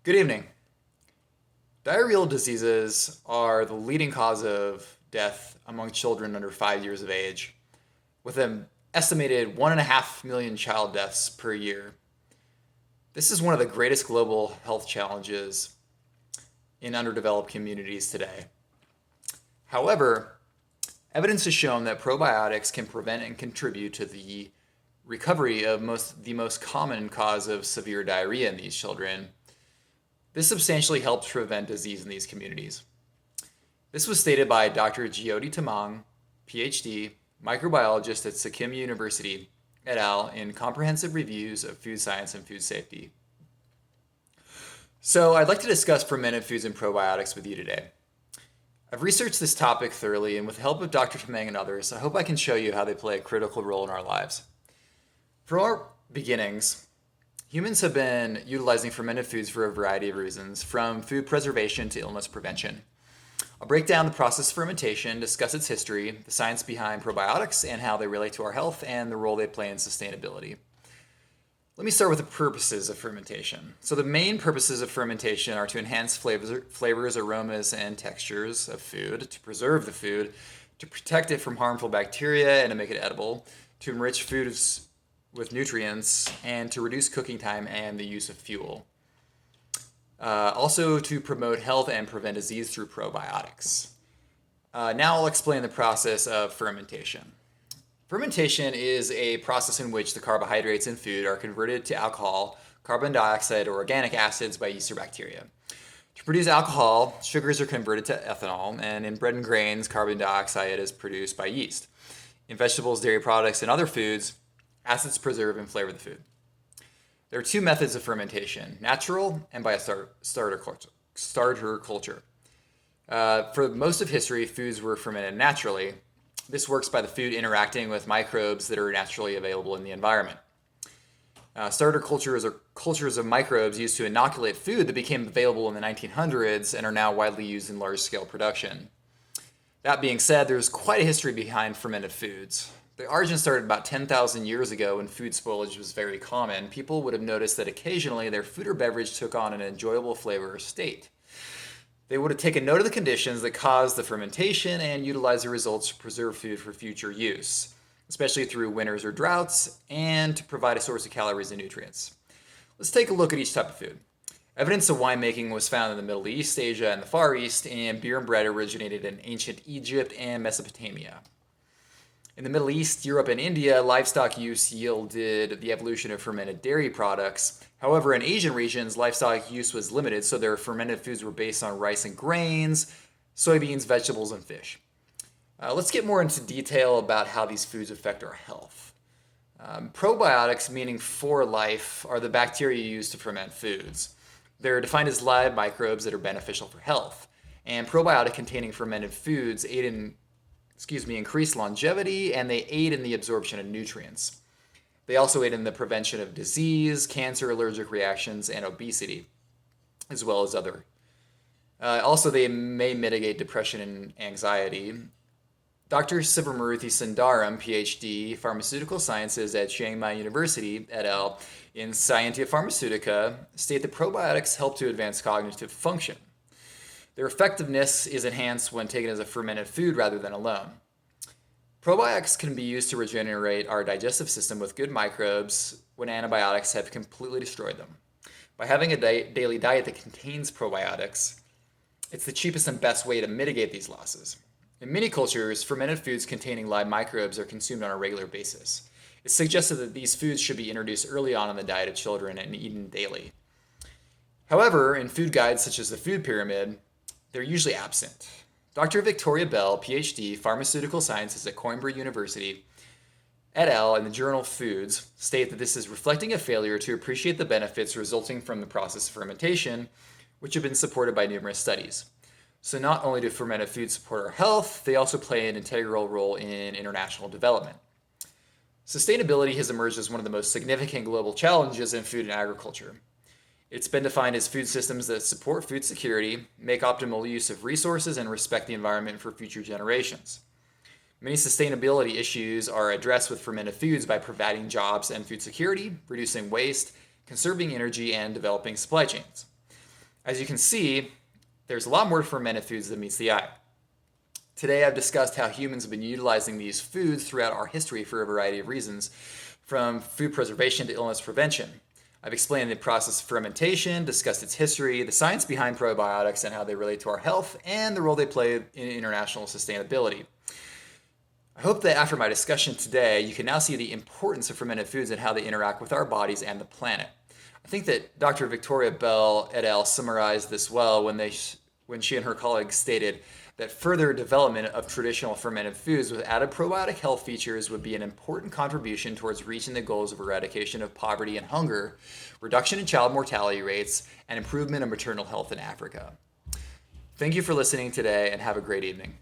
Good evening. Diarrheal diseases are the leading cause of death among children under 5 years of age, with an estimated 1.5 million child deaths per year. This is one of the greatest global health challenges in underdeveloped communities today. However, evidence has shown that probiotics can prevent and contribute to the recovery of the most common cause of severe diarrhea in these children. This substantially helps prevent disease in these communities. This was stated by Dr. Jyoti Tamang, PhD, microbiologist at Sikkim University, et al. In Comprehensive Reviews of Food Science and Food Safety. So I'd like to discuss fermented foods and probiotics with you today. I've researched this topic thoroughly, and with the help of Dr. Tamang and others, I hope I can show you how they play a critical role in our lives. From our beginnings, humans have been utilizing fermented foods for a variety of reasons, from food preservation to illness prevention. I'll break down the process of fermentation, discuss its history, the science behind probiotics and how they relate to our health, and the role they play in sustainability. Let me start with the purposes of fermentation. So the main purposes of fermentation are to enhance flavors, aromas, and textures of food, to preserve the food, to protect it from harmful bacteria and to make it edible, to enrich foods with nutrients, and to reduce cooking time and the use of fuel. Also to promote health and prevent disease through probiotics. Now I'll explain the process of fermentation. Fermentation is a process in which the carbohydrates in food are converted to alcohol, carbon dioxide, or organic acids by yeast or bacteria. To produce alcohol, sugars are converted to ethanol, and in bread and grains, carbon dioxide is produced by yeast. In vegetables, dairy products, and other foods, acids preserve and flavor the food. There are two methods of fermentation, natural and by a starter culture. For most of history, foods were fermented naturally. This works by the food interacting with microbes that are naturally available in the environment. Starter cultures are cultures of microbes used to inoculate food that became available in the 1900s and are now widely used in large-scale production. That being said, there's quite a history behind fermented foods. The origin started about 10,000 years ago when food spoilage was very common. People would have noticed that occasionally their food or beverage took on an enjoyable flavor or state. They would have taken note of the conditions that caused the fermentation and utilized the results to preserve food for future use, especially through winters or droughts, and to provide a source of calories and nutrients. Let's take a look at each type of food. Evidence of winemaking was found in the Middle East, Asia, and the Far East, and beer and bread originated in ancient Egypt and Mesopotamia. In the Middle East, Europe, and India, livestock use yielded the evolution of fermented dairy products. However, in Asian regions, livestock use was limited, so their fermented foods were based on rice and grains, soybeans, vegetables, and fish. Let's get more into detail about how these foods affect our health. Probiotics, meaning for life, are the bacteria used to ferment foods. They're defined as live microbes that are beneficial for health. And probiotic-containing fermented foods increase longevity, and they aid in the absorption of nutrients. They also aid in the prevention of disease, cancer, allergic reactions, and obesity, as well as other. Also, they may mitigate depression and anxiety. Dr. Sivamuruthi Sundaram, PhD, Pharmaceutical Sciences at Chiang Mai University, et al., in Scientia Pharmaceutica, state that probiotics help to advance cognitive function. Their effectiveness is enhanced when taken as a fermented food rather than alone. Probiotics can be used to regenerate our digestive system with good microbes when antibiotics have completely destroyed them. By having a daily diet that contains probiotics, it's the cheapest and best way to mitigate these losses. In many cultures, fermented foods containing live microbes are consumed on a regular basis. It's suggested that these foods should be introduced early on in the diet of children and eaten daily. However, in food guides such as the Food Pyramid, they're usually absent. Dr. Victoria Bell, PhD, Pharmaceutical Sciences at Coimbra University, et al., in the journal Foods, state that this is reflecting a failure to appreciate the benefits resulting from the process of fermentation, which have been supported by numerous studies. So not only do fermented foods support our health, they also play an integral role in international development. Sustainability has emerged as one of the most significant global challenges in food and agriculture. It's been defined as food systems that support food security, make optimal use of resources, and respect the environment for future generations. Many sustainability issues are addressed with fermented foods by providing jobs and food security, reducing waste, conserving energy, and developing supply chains. As you can see, there's a lot more to fermented foods than meets the eye. Today, I've discussed how humans have been utilizing these foods throughout our history for a variety of reasons, from food preservation to illness prevention. I've explained the process of fermentation, discussed its history, the science behind probiotics and how they relate to our health, and the role they play in international sustainability. I hope that after my discussion today, you can now see the importance of fermented foods and how they interact with our bodies and the planet. I think that Dr. Victoria Bell et al. Summarized this well when she and her colleagues stated that further development of traditional fermented foods with added probiotic health features would be an important contribution towards reaching the goals of eradication of poverty and hunger, reduction in child mortality rates, and improvement of maternal health in Africa. Thank you for listening today and have a great evening.